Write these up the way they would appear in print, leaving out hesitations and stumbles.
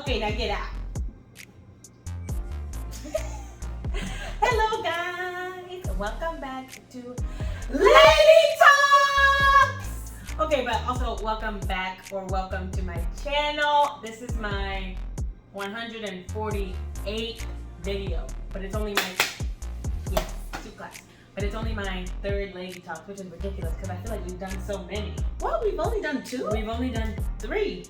Okay, now get out. Hello, guys. Welcome back to Lady Talks. Okay, but also welcome back or welcome to my channel. This is my 148th video, but it's only my But it's only my third Lady Talk, which is ridiculous because I feel like we've done so many. What? We've only done 2? We've only done 3.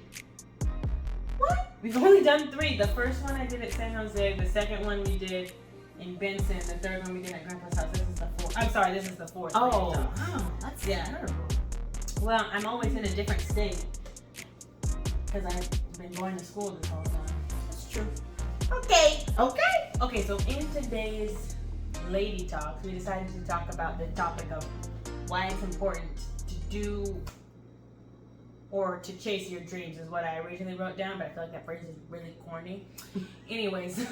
What? We've only done 3. The first one I did at San Jose. The second one we did in Benson. The third one we did at Grandpa's house. This is the 4th. I'm sorry, this is the 4th. Oh, wow. That's terrible. Well, I'm always in a different state because I've been going to school this whole time. That's true. Okay. Okay. Okay, so in today's Lady Talks, we decided to talk about the topic of why it's important to do or to chase your dreams is what I originally wrote down, but I feel like that phrase is really corny. Anyways,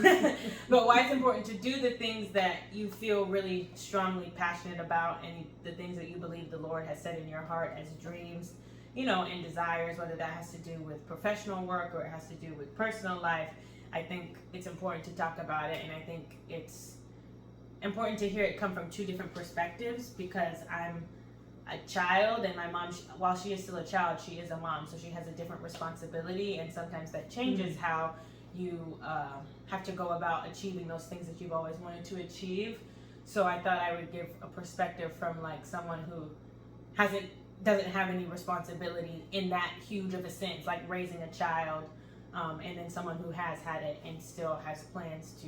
but why it's important to do the things that you feel really strongly passionate about and the things that you believe the Lord has set in your heart as dreams, you know, and desires, whether that has to do with professional work or it has to do with personal life. I think it's important to talk about it, and I think it's important to hear it come from 2 different perspectives because I'm a child and my mom, while she is still a child, she is a mom, so she has a different responsibility, and sometimes that changes how you have to go about achieving those things that you've always wanted to achieve. So I thought I would give a perspective from like someone who doesn't have any responsibility in that huge of a sense, like raising a child, and then someone who has had it and still has plans to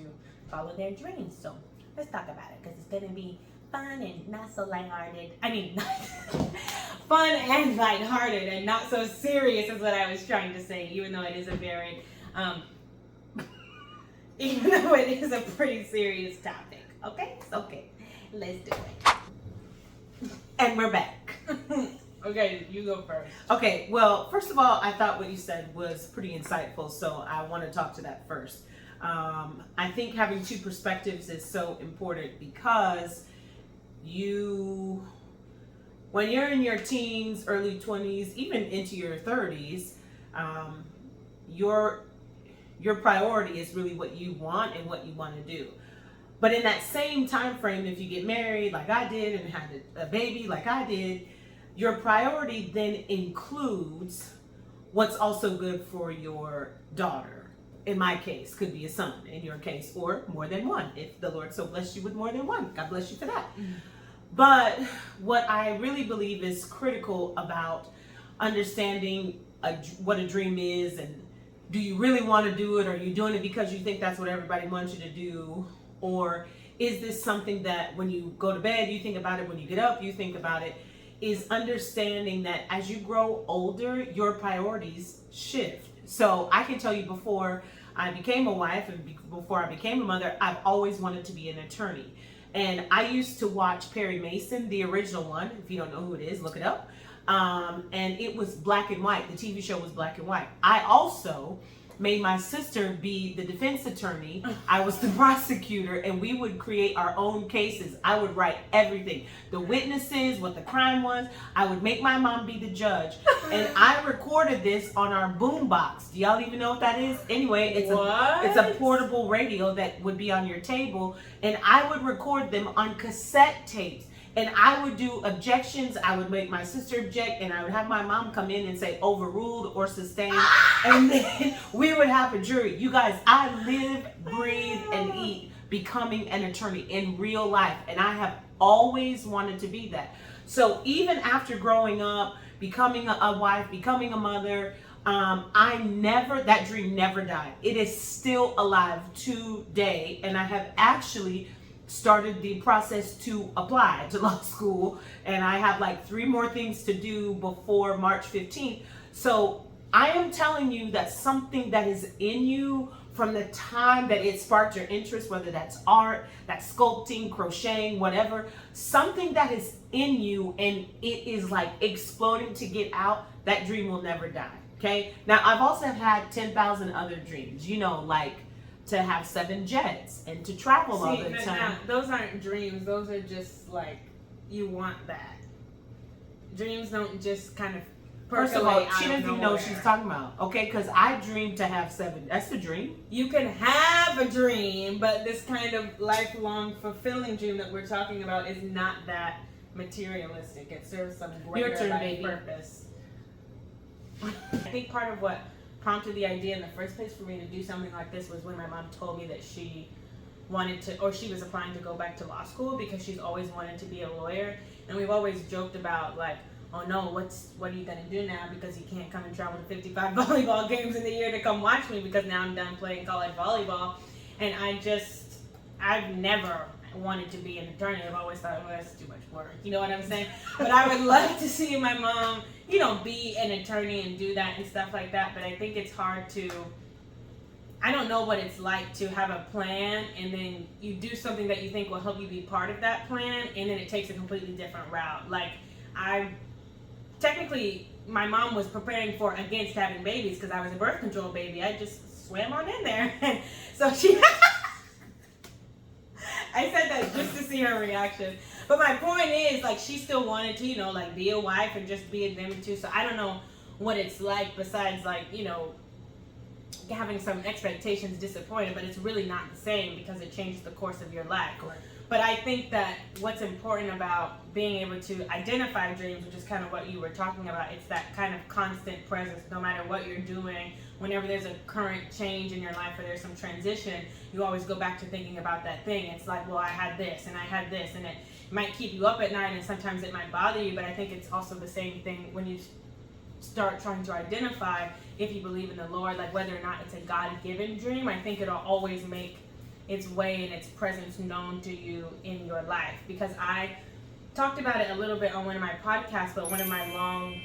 follow their dreams. So let's talk about it because it's going to be fun and not so lighthearted. I mean, fun and lighthearted and not so serious is what I was trying to say, even though it is a very, even though it is a pretty serious topic. Okay? Okay. Let's do it. And we're back. Okay, you go first. Okay, well, first of all, I thought what you said was pretty insightful, so I want to talk to that first. I think having 2 perspectives is so important because when you're in your teens, early 20s, even into your 30s, your priority is really what you want and what you want to do. But in that same time frame, if you get married like I did and had a baby like I did, your priority then includes what's also good for your daughter. In my case, could be a son. In your case, or more than one. If the Lord so blessed you with more than one, God bless you for that. Mm-hmm. But what I really believe is critical about understanding what a dream is, and do you really want to do it, or are you doing it because you think that's what everybody wants you to do, or is this something that when you go to bed you think about it, when you get up you think about it, is understanding that as you grow older your priorities shift. So I can tell you, before I became a wife and before I became a mother, I've always wanted to be an attorney. And I used to watch Perry Mason, the original one. If you don't know who it is, look it up. And it was black and white. The TV show was black and white. I also made my sister be the defense attorney. I was the prosecutor, and we would create our own cases. I would write everything, the witnesses, what the crime was. I would make my mom be the judge, and I recorded this on our boom box. Do y'all even know what that is? Anyway, it's a portable radio that would be on your table, and I would record them on cassette tapes. And I would do objections. I would make my sister object, and I would have my mom come in and say overruled or sustained. And then we would have a jury. You guys, I live, breathe, and eat becoming an attorney in real life. And I have always wanted to be that. So even after growing up, becoming a wife, becoming a mother, that dream never died. It is still alive today. And I have actually started the process to apply to law school, and I have like 3 more things to do before March 15th. So I am telling you that something that is in you from the time that it sparked your interest, whether that's art, that's sculpting, crocheting, whatever, something that is in you and it is like exploding to get out, that dream will never die. Okay. Now I've also had 10,000 other dreams, you know, like to have 7 jets and to travel all the time. Those aren't dreams. Those are just like, you want that. Dreams don't just kind of First of all, percolate she out of doesn't even know what nowhere. she's talking about. Okay, because I dream to have 7. That's the dream. You can have a dream, but this kind of lifelong fulfilling dream that we're talking about is not that materialistic. It serves some Your greater turn, life baby. purpose. I think part of what prompted the idea in the first place for me to do something like this was when my mom told me that she wanted to, or she was applying to go back to law school because she's always wanted to be a lawyer. And we've always joked about like, oh no, what are you gonna do now because you can't come and travel to 55 volleyball games in the year to come watch me because now I'm done playing college volleyball. And I've never wanted to be an attorney. I've always thought, oh, that's too much work. You know what I'm saying? But I would love to see my mom, you know, be an attorney and do that and stuff like that. But I think it's hard to, I don't know what it's like to have a plan and then you do something that you think will help you be part of that plan and then it takes a completely different route. Like technically, my mom was preparing for against having babies because I was a birth control baby. I just swam on in there. So she, I said that just to see her reaction. But my point is, like, she still wanted to, you know, like, be a wife and just be a them too. So I don't know what it's like besides, like, you know, having some expectations disappointed, but it's really not the same because it changes the course of your life. Correct. But I think that what's important about being able to identify dreams, which is kind of what you were talking about, it's that kind of constant presence no matter what you're doing. Whenever there's a current change in your life or there's some transition, you always go back to thinking about that thing. It's like, well, I had this and I had this, and it might keep you up at night and sometimes it might bother you, but I think it's also the same thing when you start trying to identify if you believe in the Lord, like whether or not it's a God-given dream. I think it'll always make its way and its presence known to you in your life, because I talked about it a little bit on one of my podcasts, but one of my long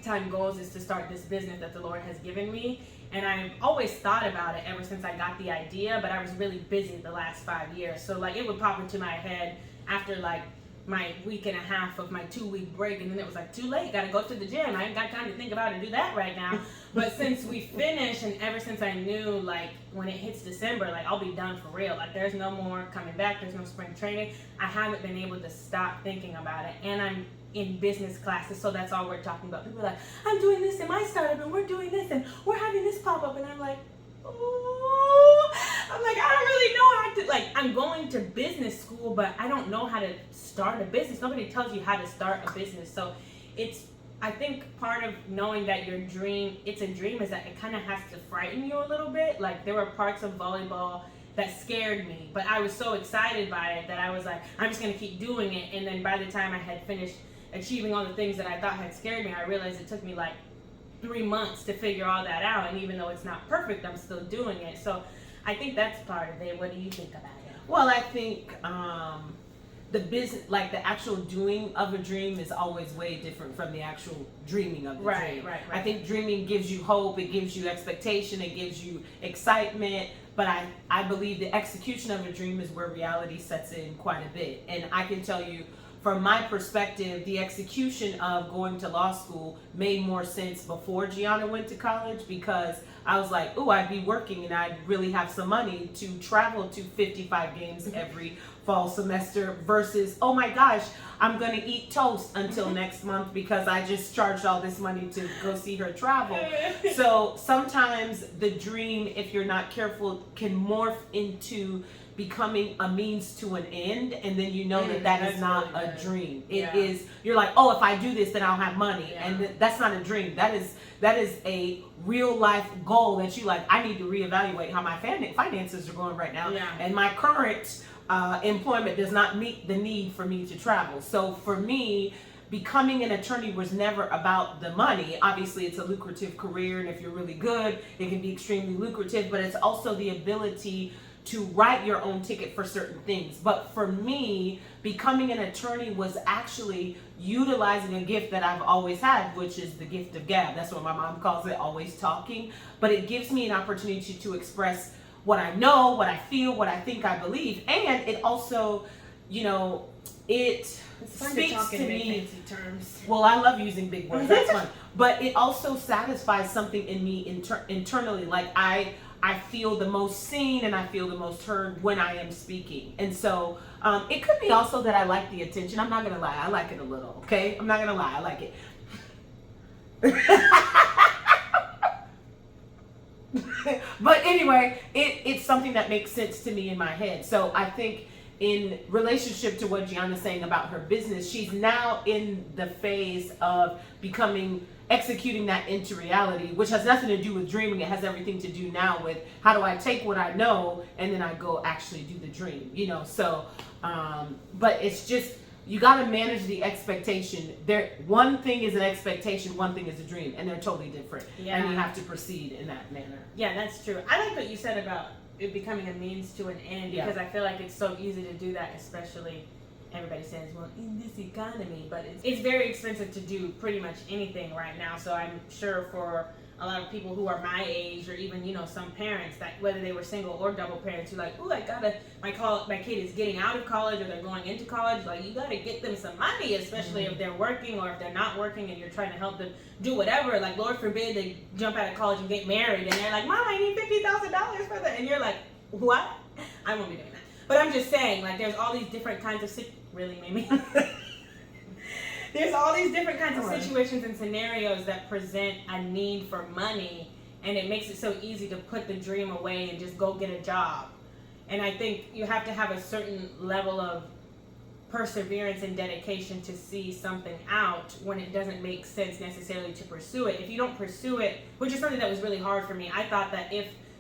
time goals is to start this business that the Lord has given me, and I've always thought about it ever since I got the idea, but I was really busy the last 5 years, so like it would pop into my head after like my week and a half of my 2-week break, and then it was like, too late, gotta go to the gym, I ain't got time to think about it and do that right now. But since we finished, and ever since I knew like when it hits December, like I'll be done for real, like there's no more coming back, there's no spring training, I haven't been able to stop thinking about it, and I'm in business classes, so that's all we're talking about. People are like, I'm doing this in my startup and we're doing this and we're having this pop up, and I'm like, ooh, I'm like, I don't really know how to, like, I'm going to business school, but I don't know how to start a business. Nobody tells you how to start a business. So it's, I think part of knowing that your dream, it's a dream, is that it kind of has to frighten you a little bit. Like there were parts of volleyball that scared me, but I was so excited by it that I was like, I'm just going to keep doing it. And then by the time I had finished achieving all the things that I thought had scared me, I realized it took me like 3 months to figure all that out, and even though it's not perfect, I'm still doing it. So I think that's part of it. What do you think about it? Well, I think the business, like the actual doing of a dream, is always way different from the actual dreaming of the dream. Right. I think dreaming gives you hope, it gives you expectation, it gives you excitement, but I believe the execution of a dream is where reality sets in quite a bit. And I can tell you, from my perspective, the execution of going to law school made more sense before Jiana went to college, because I was like, oh, I'd be working and I'd really have some money to travel to 55 games every fall semester, versus, oh my gosh, I'm going to eat toast until next month because I just charged all this money to go see her travel. So sometimes the dream, if you're not careful, can morph into becoming a means to an end, and then you know that is not really a dream. It is, you're like, oh, if I do this, then I'll have money, and that's not a dream. That is a real life goal that you like, I need to reevaluate how my finances are going right now, and my current employment does not meet the need for me to travel. So for me, becoming an attorney was never about the money. Obviously, it's a lucrative career, and if you're really good, it can be extremely lucrative, but it's also the ability to write your own ticket for certain things. But for me, becoming an attorney was actually utilizing a gift that I've always had, which is the gift of gab. That's what my mom calls it, always talking. But it gives me an opportunity to express what I know, what I feel, what I think I believe. And it also, you know, it speaks to me. Fancy terms. Well, I love using big words. That's fun. But it also satisfies something in me internally. Like I feel the most seen and I feel the most heard when I am speaking. And so it could be also that I like the attention. I'm not going to lie. I like it a little, okay? I'm not going to lie. I like it. But anyway, it's something that makes sense to me in my head. So I think in relationship to what Jiana's saying about her business, she's now in the phase of executing that into reality, which has nothing to do with dreaming. It has everything to do now with how do I take what I know and then I go actually do the dream, So, but it's just, you got to manage the expectation. One thing is an expectation, one thing is a dream, and they're totally different. Yeah. And you have to proceed in that manner. Yeah, that's true. I like what you said about it becoming a means to an end, because I feel like it's so easy to do that, especially everybody says, well, in this economy, but it's very expensive to do pretty much anything right now. So I'm sure for a lot of people who are my age, or even some parents, that whether they were single or double parents, who like, oh, my kid is getting out of college or they're going into college, like you gotta get them some money, especially if they're working or if they're not working and you're trying to help them do whatever. Like Lord forbid they jump out of college and get married and they're like, Mom, I need $50,000 for that, and you're like, what? I won't be doing that. But I'm just saying, like, there's all these different kinds of really, Mimi? There's all these different kinds of situations and scenarios that present a need for money, and it makes it so easy to put the dream away and just go get a job. And I think you have to have a certain level of perseverance and dedication to see something out when it doesn't make sense necessarily to pursue it. If you don't pursue it, which is something that was really hard for me, I thought that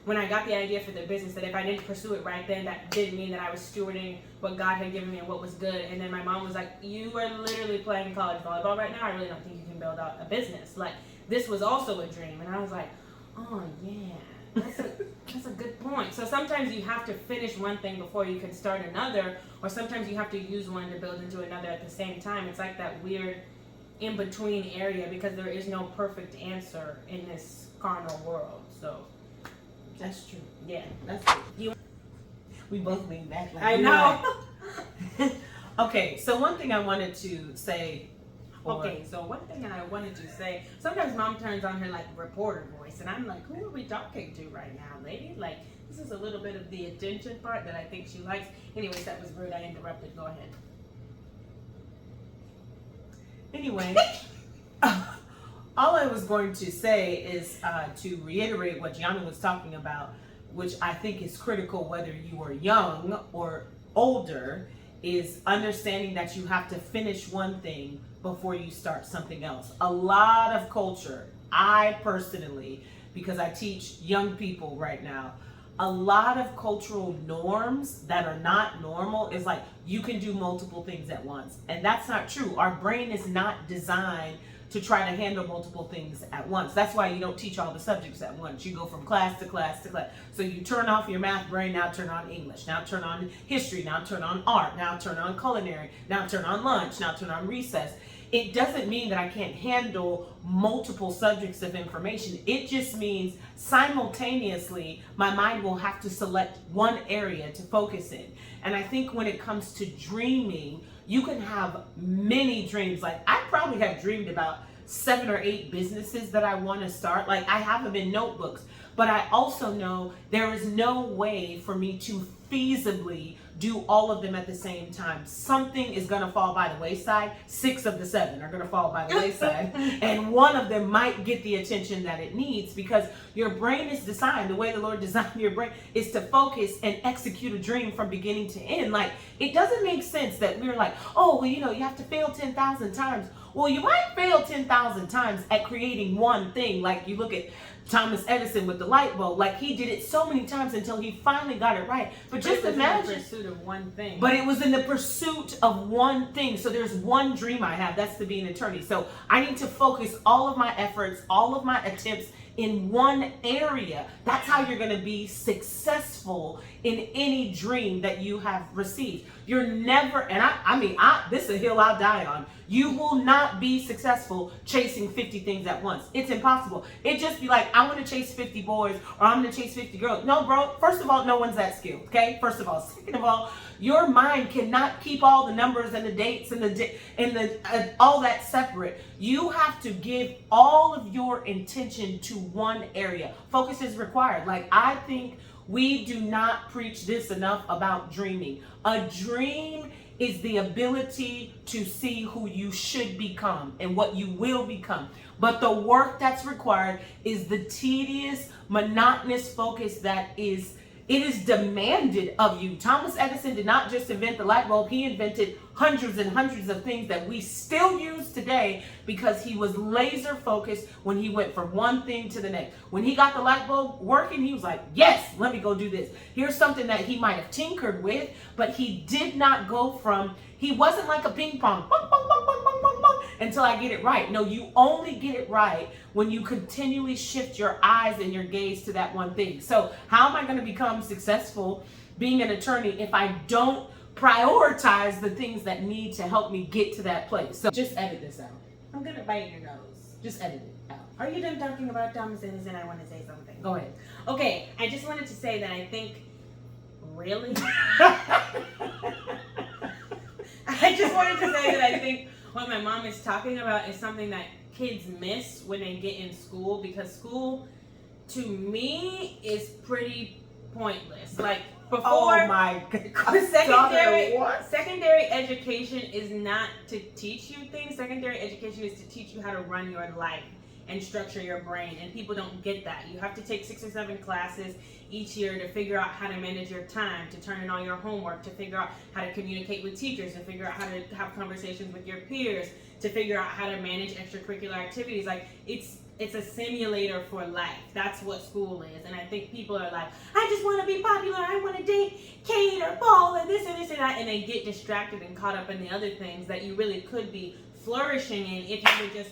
when I got the idea for the business, that if I didn't pursue it right then, that didn't mean that I was stewarding what God had given me and what was good. And then my mom was like, you are literally playing college volleyball right now. I really don't think you can build out a business. Like, this was also a dream. And I was like, oh yeah, that's a good point. So sometimes you have to finish one thing before you can start another, or sometimes you have to use one to build into another at the same time. It's like that weird in-between area, because there is no perfect answer in this carnal world. So that's true. Yeah, that's true. We both lean back. Like, I know. Right. Okay, so one thing I wanted to say. Sometimes Mom turns on her like reporter voice, and I'm like, who are we talking to right now, lady? Like, this is a little bit of the attention part that I think she likes. Anyways, that was rude. I interrupted. Go ahead. Anyway. All I was going to say is to reiterate what Jiana was talking about, which I think is critical whether you are young or older, is understanding that you have to finish one thing before you start something else. A lot of culture, I personally, because I teach young people right now, a lot of cultural norms that are not normal is like, you can do multiple things at once. And that's not true. Our brain is not designed to try to handle multiple things at once. That's why you don't teach all the subjects at once. You go from class to class to class. So you turn off your math brain, now turn on English, now turn on history, now turn on art, now turn on culinary, now turn on lunch, now turn on recess. It doesn't mean that I can't handle multiple subjects of information. It just means simultaneously my mind will have to select one area to focus in. And I think when it comes to dreaming, you can have many dreams. Like, I probably have dreamed about 7 or 8 businesses that I want to start. Like, I have them in notebooks, but I also know there is no way for me to feasibly do all of them at the same time. Something is going to fall by the wayside. 6 of the 7 are going to fall by the wayside. And one of them might get the attention that it needs, because your brain is designed, the way the Lord designed your brain is to focus and execute a dream from beginning to end. Like, it doesn't make sense that we're like, oh, well, you have to fail 10,000 times. Well, you might fail 10,000 times at creating one thing. Like, you look at Thomas Edison with the light bulb. Like, he did it so many times until he finally got it right. But just imagine. In the pursuit of one thing. But it was in the pursuit of one thing. So there's one dream I have. That's to be an attorney. So I need to focus all of my efforts, all of my attempts in one area. That's how you're going to be successful in any dream that you have received. You're never, and this is a hill I'll die on. You will not be successful chasing 50 things at once. It's impossible. It just be like, I want to chase 50 boys, or I'm going to chase 50 girls. No, bro. First of all, no one's that skilled. Okay. First of all. Second of all, your mind cannot keep all the numbers and the dates and all that separate. You have to give all of your intention to one area. Focus is required. Like, I think we do not preach this enough about dreaming. A dream is the ability to see who you should become and what you will become. But the work that's required is the tedious, monotonous focus that it is demanded of you. Thomas Edison did not just invent the light bulb, he invented hundreds and hundreds of things that we still use today because he was laser focused when he went from one thing to the next. When he got the light bulb working, he was like, yes, let me go do this. Here's something that he might have tinkered with, but he did not go from, he wasn't like a ping pong, bong, bong, bong, bong, bong, bong, bong, until I get it right. No, you only get it right when you continually shift your eyes and your gaze to that one thing. So how am I going to become successful being an attorney if I don't prioritize the things that need to help me get to that place? So just edit this out. I'm going to bite your nose. Just edit it out. Are you done talking about Thomas Edison? I want to say something. Go ahead. Okay, I just wanted to say that I think, really? I just wanted to say that I think what my mom is talking about is something that kids miss when they get in school, because school, to me, is pretty pointless. Like, before, oh my God. secondary education is not to teach you things. Secondary education is to teach you how to run your life and structure your brain, and people don't get that. You have to take 6 or 7 classes each year to figure out how to manage your time, to turn in all your homework, to figure out how to communicate with teachers, to figure out how to have conversations with your peers, to figure out how to manage extracurricular activities. Like, it's a simulator for life. That's what school is. And I think people are like, I just want to be popular, I want to date Kate or Paul and this and this and that, and they get distracted and caught up in the other things that you really could be flourishing in if you would just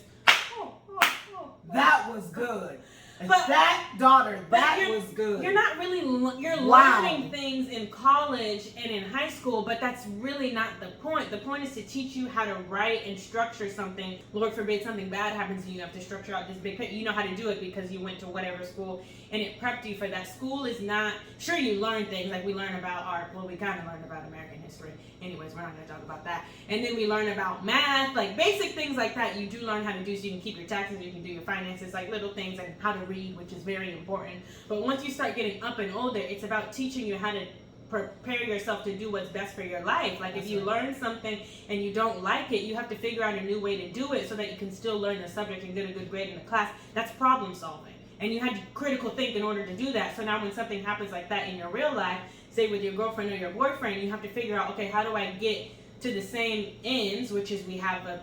that was good. But that daughter, that was good. You're not really, you're learning things in college and in high school, but that's really not the point. The point is to teach you how to write and structure something. Lord forbid something bad happens and you have to structure out this big picture. You know how to do it because you went to whatever school and it prepped you for that. School is not, sure you learn things like we learn about art. Well, we kind of learned about American history. Anyways, we're not going to talk about that. And then we learn about math, like basic things like that. You do learn how to do so you can keep your taxes, you can do your finances, like little things, and how to read, which is very important. But once you start getting up and older, it's about teaching you how to prepare yourself to do what's best for your life. Like, if you learn something and you don't like it, you have to figure out a new way to do it so that you can still learn the subject and get a good grade in the class. That's problem solving. And you had to critical think in order to do that. So now when something happens like that in your real life, say with your girlfriend or your boyfriend, you have to figure out, okay, how do I get to the same ends, which is we have a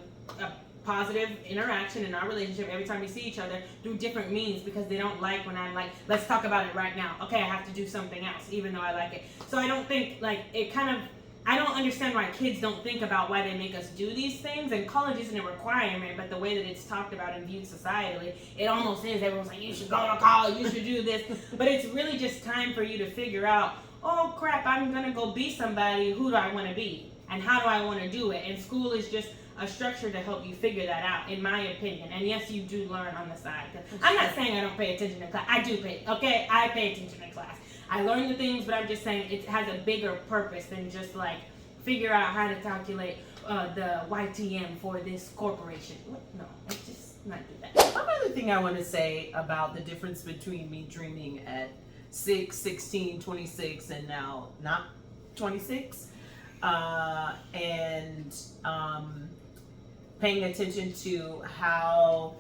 positive interaction in our relationship every time we see each other through different means, because they don't like when I'm like, let's talk about it right now. Okay, I have to do something else, even though I like it. So I don't think, like, it kind of, I don't understand why kids don't think about why they make us do these things. And college isn't a requirement, but the way that it's talked about and viewed societally, it almost is. Everyone's like, you should go to college, you should do this. But it's really just time for you to figure out, oh crap, I'm gonna go be somebody. Who do I want to be? And how do I want to do it? And school is just a structure to help you figure that out, in my opinion. And yes, you do learn on the side. I'm not saying I don't pay attention to class. I do pay, okay? I pay attention to class. I learn the things, but I'm just saying it has a bigger purpose than just like figure out how to calculate the YTM for this corporation. What? No, it's just not do that. One other thing I want to say about the difference between me dreaming at 6, 16, 26, and now not 26, and paying attention to how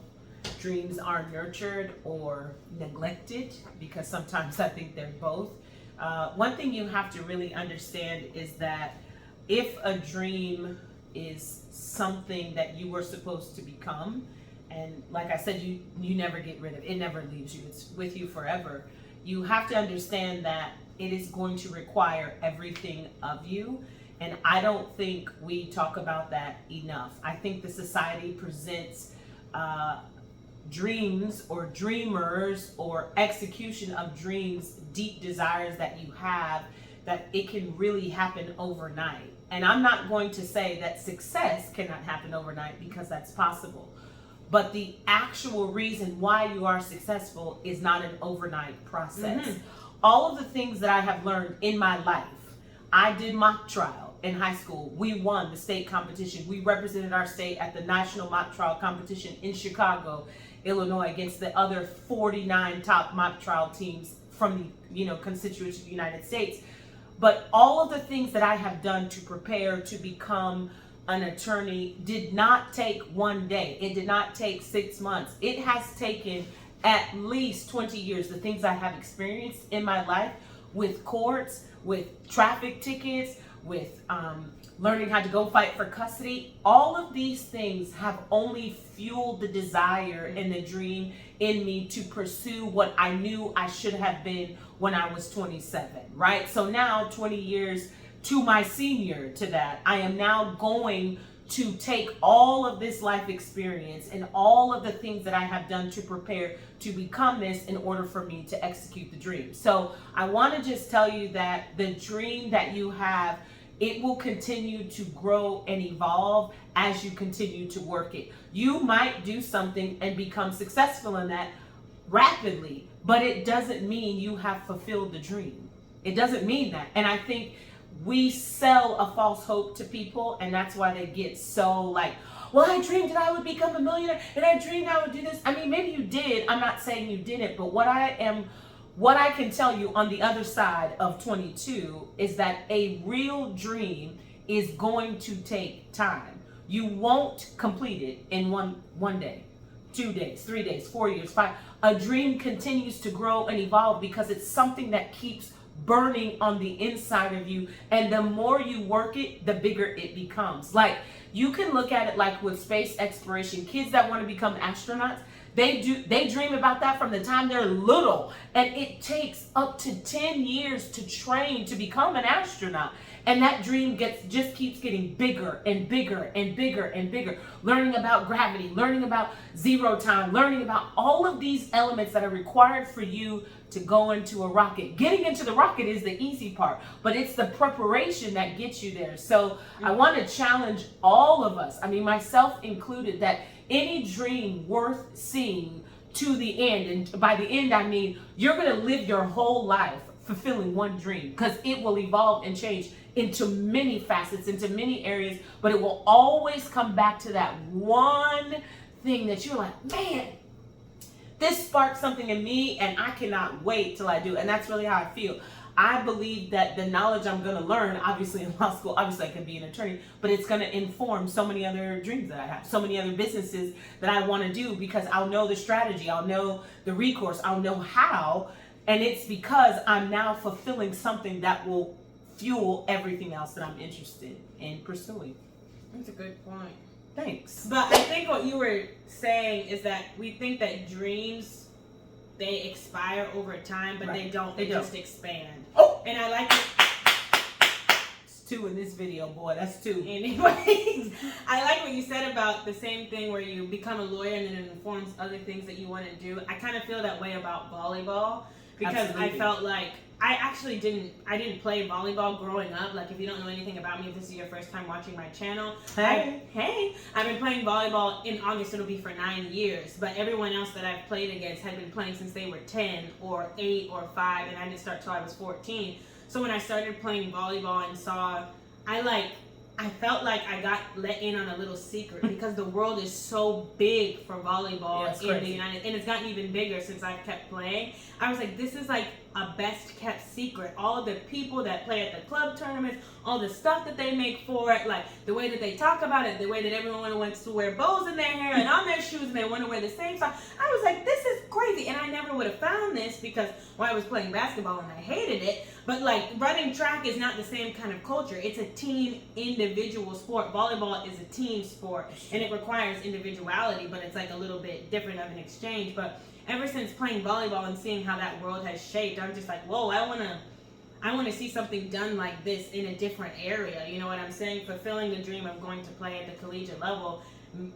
dreams are nurtured or neglected, because sometimes I think they're both. One thing you have to really understand is that if a dream is something that you were supposed to become, and like I said, you never get rid of it, it never leaves you, it's with you forever, you have to understand that it is going to require everything of you. And I don't think we talk about that enough. I think the society presents dreams or dreamers or execution of dreams, deep desires that you have, that it can really happen overnight. And I'm not going to say that success cannot happen overnight, because that's possible. But the actual reason why you are successful is not an overnight process. Mm-hmm. All of the things that I have learned in my life, I did mock trial in high school. We won the state competition. We represented our state at the national mock trial competition in Chicago, Illinois, against the other 49 top mock trial teams from the constituents of the United States. But all of the things that I have done to prepare to become an attorney did not take one day. It did not take 6 months. It has taken at least 20 years. The things I have experienced in my life with courts, with traffic tickets, with learning how to go fight for custody, all of these things have only fueled the desire and the dream in me to pursue what I knew I should have been when I was 27, right? So now, 20 years to my senior to that, I am now going to take all of this life experience and all of the things that I have done to prepare to become this in order for me to execute the dream. So I want to just tell you that the dream that you have, it will continue to grow and evolve as you continue to work it. You might do something and become successful in that rapidly, but it doesn't mean you have fulfilled the dream. It doesn't mean that. And I think we sell a false hope to people, and that's why they get so like, well, I dreamed that I would become a millionaire, and I dreamed I would do this. I mean, maybe you did. I'm not saying you didn't, but what I can tell you on the other side of 22 is that a real dream is going to take time. You won't complete it in one day, 2 days, 3 days, 4 years, 5. A dream continues to grow and evolve because it's something that keeps burning on the inside of you, and the more you work it, the bigger it becomes. Like, you can look at it like with space exploration. Kids that want to become astronauts, they dream about that from the time they're little, and it takes up to 10 years to train to become an astronaut. And that dream just keeps getting bigger and bigger and bigger and bigger. Learning about gravity, learning about zero time, learning about all of these elements that are required for you to go into a rocket. Getting into the rocket is the easy part, but it's the preparation that gets you there. So I want to challenge all of us, I mean myself included, that any dream worth seeing to the end, and by the end I mean you're going to live your whole life fulfilling one dream, because it will evolve and change into many facets, into many areas, but it will always come back to that one thing that you're like, man, this sparked something in me and I cannot wait till I do. And that's really how I feel. I believe that the knowledge I'm going to learn, obviously in law school, obviously I can be an attorney, but it's going to inform so many other dreams that I have, so many other businesses that I want to do, because I'll know the strategy, I'll know the recourse, I'll know how, and it's because I'm now fulfilling something that will fuel everything else that I'm interested in pursuing. That's a good point. Thanks. But I think what you were saying is that we think that dreams, they expire over time, but Right. they don't. They just expand. Oh! And I like it. It's 2 in this video, boy. That's 2. Anyways, I like what you said about the same thing where you become a lawyer and then it informs other things that you want to do. I kind of feel that way about volleyball, because Absolutely. I felt like I actually didn't play volleyball growing up. Like, if you don't know anything about me, if this is your first time watching my channel, Hey. I've been playing volleyball. In August it'll be for 9 years, but everyone else that I've played against had been playing since they were 10 or 8 or 5, and I didn't start till I was 14. So when I started playing volleyball and saw, I felt like I got let in on a little secret, because the world is so big for volleyball in the United, and it's gotten even bigger since I've kept playing. I was like, this is like a best kept secret. All of the people that play at the club tournaments, all the stuff that they make for it, like the way that they talk about it, the way that everyone wants to wear bows in their hair and on their shoes, and they want to wear the same stuff. I was like, this is crazy, and I never would have found this because I was playing basketball and I hated it. But like, running track is not the same kind of culture. It's a team individual sport. Volleyball is a team sport, and it requires individuality, but it's like a little bit different of an exchange. But ever since playing volleyball and seeing how that world has shaped, I'm just like, whoa, I want to see something done like this in a different area. You know what I'm saying? Fulfilling the dream of going to play at the collegiate level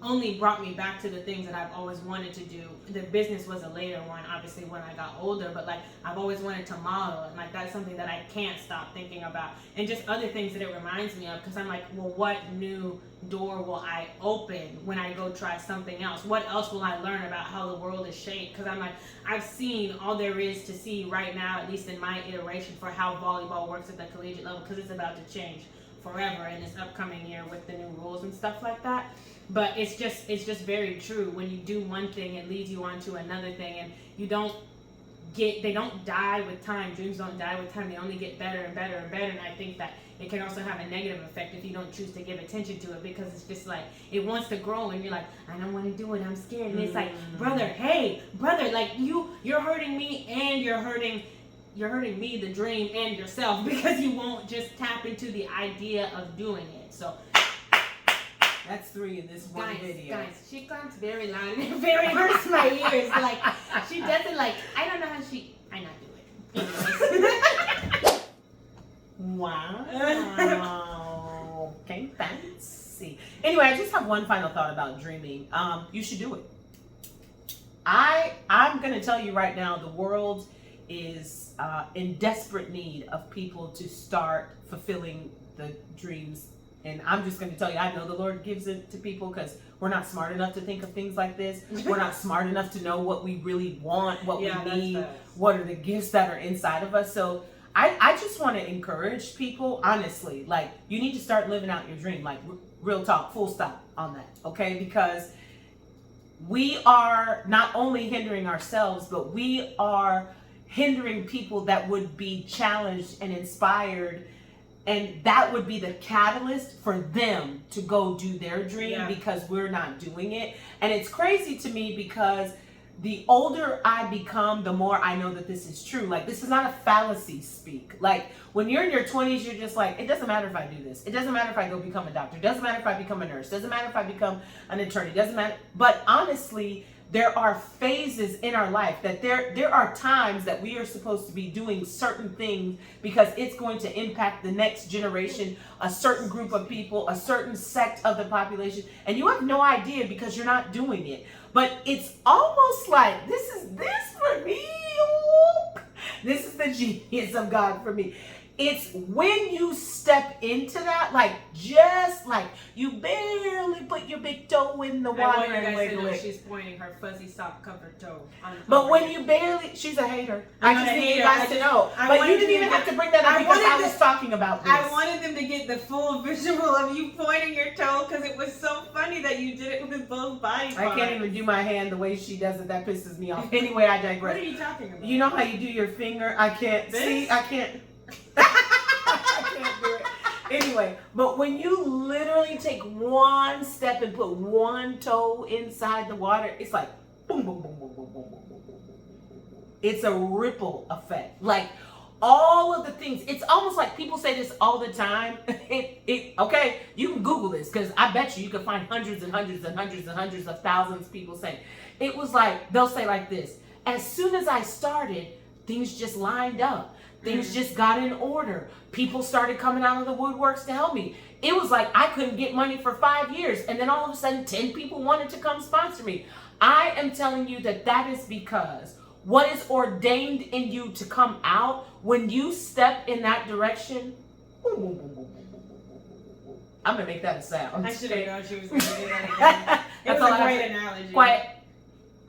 only brought me back to the things that I've always wanted to do. The business was a later one, obviously, when I got older, but like, I've always wanted to model, and like, that's something that I can't stop thinking about. And just other things that it reminds me of, because I'm like, well, what new door will I open when I go try something else? What else will I learn about how the world is shaped? Because I'm like, I've seen all there is to see right now, at least in my iteration, for how volleyball works at the collegiate level, because it's about to change forever in this upcoming year with the new rules and stuff like that. But it's just very true. When you do one thing, it leads you on to another thing, and you don't they don't die with time. Dreams don't die with time. They only get better and better and better. And I think that it can also have a negative effect if you don't choose to give attention to it, because it's just like it wants to grow and you're like, I don't want to do it, I'm scared. And it's like, brother, hey, brother, like you're hurting me and you're hurting me, the dream, and yourself, because you won't just tap into the idea of doing it. So that's 3 in this one video. Guys, she comes very loud and it very hurts my ears. Like, she doesn't like, I don't know how I not do it. Anyways. Wow. Okay, fancy. Anyway, I just have one final thought about dreaming. You should do it. I'm going to tell you right now, the world is in desperate need of people to start fulfilling the dreams. And I'm just going to tell you, I know the Lord gives it to people because we're not smart enough to think of things like this. We're not smart enough to know what we really want, what we need, what are the gifts that are inside of us. So I just want to encourage people, honestly, like, you need to start living out your dream, like real talk, full stop on that, okay? Because we are not only hindering ourselves, but we are hindering people that would be challenged and inspired, and that would be the catalyst for them to go do their dream, because we're not doing it. And it's crazy to me because the older I become, the more I know that this is true. Like, this is not a fallacy speak. Like, when you're in your 20s, you're just like, it doesn't matter if I do this. It doesn't matter if I go become a doctor. It doesn't matter if I become a nurse. It doesn't matter if I become an attorney. It doesn't matter. But honestly, there are phases in our life that there are times that we are supposed to be doing certain things because it's going to impact the next generation, a certain group of people, a certain sect of the population, and you have no idea because you're not doing it. But it's almost like this for me. This is the genius of God for me. It's when you step into that, like, just like you barely put your big toe in the water and wiggle it. She's pointing her fuzzy sock covered toe. But when you barely, she's a hater. I just need you guys to know. But you didn't even have to bring that up because I was talking about this. I wanted them to get the full visual of you pointing your toe because it was so funny that you did it with both body parts. I can't even do my hand the way she does it. That pisses me off. Anyway, I digress. What are you talking about? You know how you do your finger? I can't see. I can't. I can't do it. Anyway, but when you literally take one step and put one toe inside the water, it's like boom, boom, boom, boom, boom, boom, boom, boom, boom, boom. It's a ripple effect. Like, all of the things. It's almost like people say this all the time. Okay, you can Google this because I bet you can find hundreds and hundreds and hundreds and hundreds of thousands of people saying it was like, they'll say like this: as soon as I started, things just lined up. Things just got in order. People started coming out of the woodworks to help me. It was like I couldn't get money for 5 years, and then all of a sudden 10 people wanted to come sponsor me. I am telling you that is because what is ordained in you to come out, when you step in that direction, I'm gonna make that a sound. I should have known she was gonna do that again. It was a great analogy. Quiet.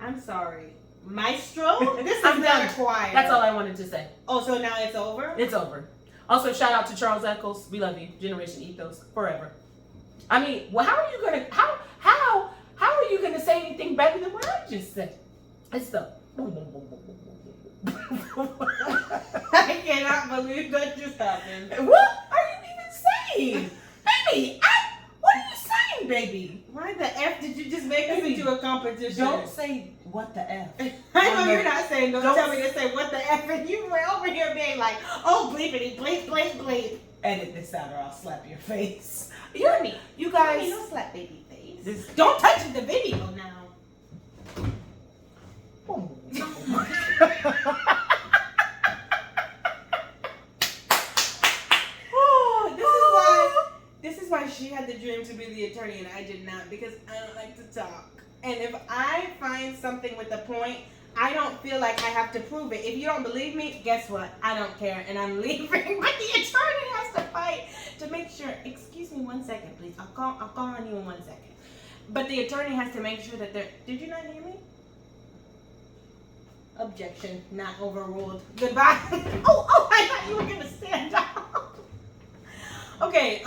I'm sorry. Maestro? This is not a choir. That's all I wanted to say. Oh, so now it's over? It's over. Also, shout out to Charles Eccles. We love you. Generation Ethos forever. I mean, well, how are you gonna say anything better than what I just said? It's the boom, boom, boom, boom, boom, boom, boom. I cannot believe that just happened. What are you even saying, baby? What are you saying, baby? Why the F did you just make us into a competition? Don't say what the F. I know you're not saying. Don't tell me to say what the F, and you were over here being like, oh, bleepity, bleep, bleep, bleep. Edit this out or I'll slap your face. You guys. Mommy, don't slap baby face. Don't touch the video now. This is why she had the dream to be the attorney and I did not, because I don't like to talk. And if I find something with a point, I don't feel like I have to prove it. If you don't believe me, guess what? I don't care and I'm leaving. But the attorney has to fight to make sure. Excuse me 1 second, please. I'll call on you in 1 second. But the attorney has to make sure that they're. Did you not hear me? Objection, not overruled. Goodbye. Oh, I thought you were gonna stand up. Okay,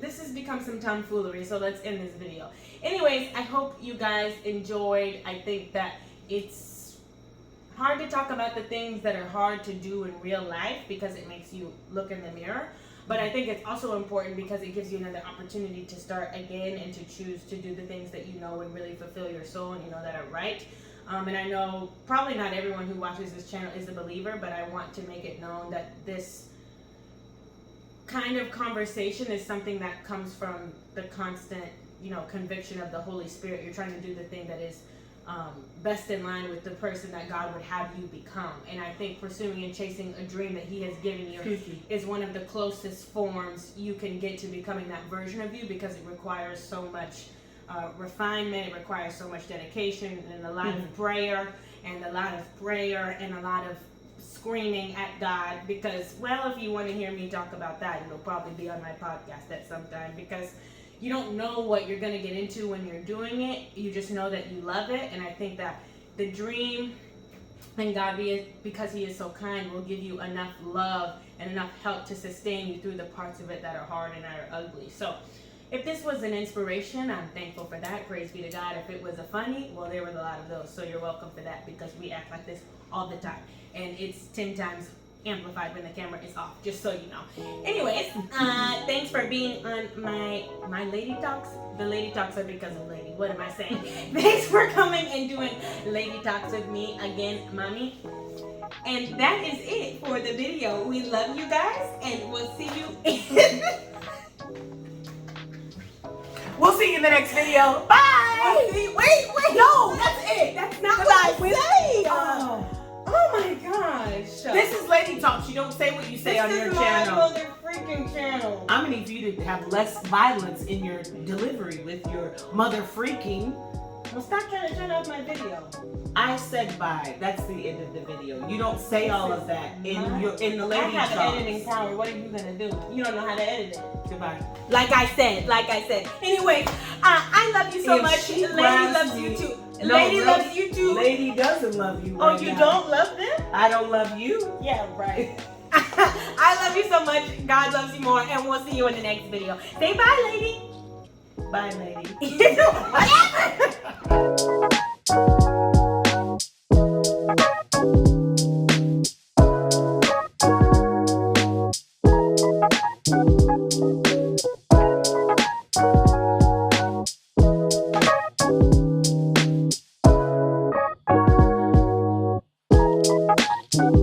this has become some tomfoolery, so let's end this video. Anyways, I hope you guys enjoyed. I think that it's hard to talk about the things that are hard to do in real life because it makes you look in the mirror. But I think it's also important because it gives you another opportunity to start again and to choose to do the things that you know would really fulfill your soul and you know that are right. And I know probably not everyone who watches this channel is a believer, but I want to make it known that this kind of conversation is something that comes from the constant, conviction of the Holy Spirit. You're trying to do the thing that is best in line with the person that God would have you become. And I think pursuing and chasing a dream that He has given you is one of the closest forms you can get to becoming that version of you, because it requires so much refinement, it requires so much dedication and a lot of prayer and a lot of screaming at God. Because, well, if you want to hear me talk about that, it'll probably be on my podcast at some time, because you don't know what you're going to get into when you're doing it. You just know that you love it. And I think that the dream and God, because He is so kind, will give you enough love and enough help to sustain you through the parts of it that are hard and that are ugly. So if this was an inspiration, I'm thankful for that. Praise be to God. If it was a funny, well, there was a lot of those. So you're welcome for that, because we act like this all the time. And it's 10 times amplified when the camera is off, just so you know. Anyways, thanks for being on my Lady Talks. The Lady Talks are because of Lady. What am I saying? Thanks for coming and doing Lady Talks with me again, Mommy. And that is it for the video. We love you guys, and we'll see you in We'll see you in the next video. Bye! Wait! No, that's it. That's not what I say. Oh my gosh. This is Lady Talks. You don't say what you say on your channel. This is my mother freaking channel. I'm gonna need you to have less violence in your delivery with your mother freaking. Well, stop trying to turn off my video. I said bye. That's the end of the video. You don't say all of that in the Lady Talks. I have editing power. What are you gonna do? You don't know how to edit it. Goodbye. Like I said. Anyway, I love you so If much. she Lady grabs loves me- you too. No, Lady really? loves you too. Lady doesn't love you. Oh, right you now. don't love them? I don't love you. Yeah, right. I love you so much. God loves you more, and we'll see you in the next video. Say bye, lady. Bye, lady. Whatever.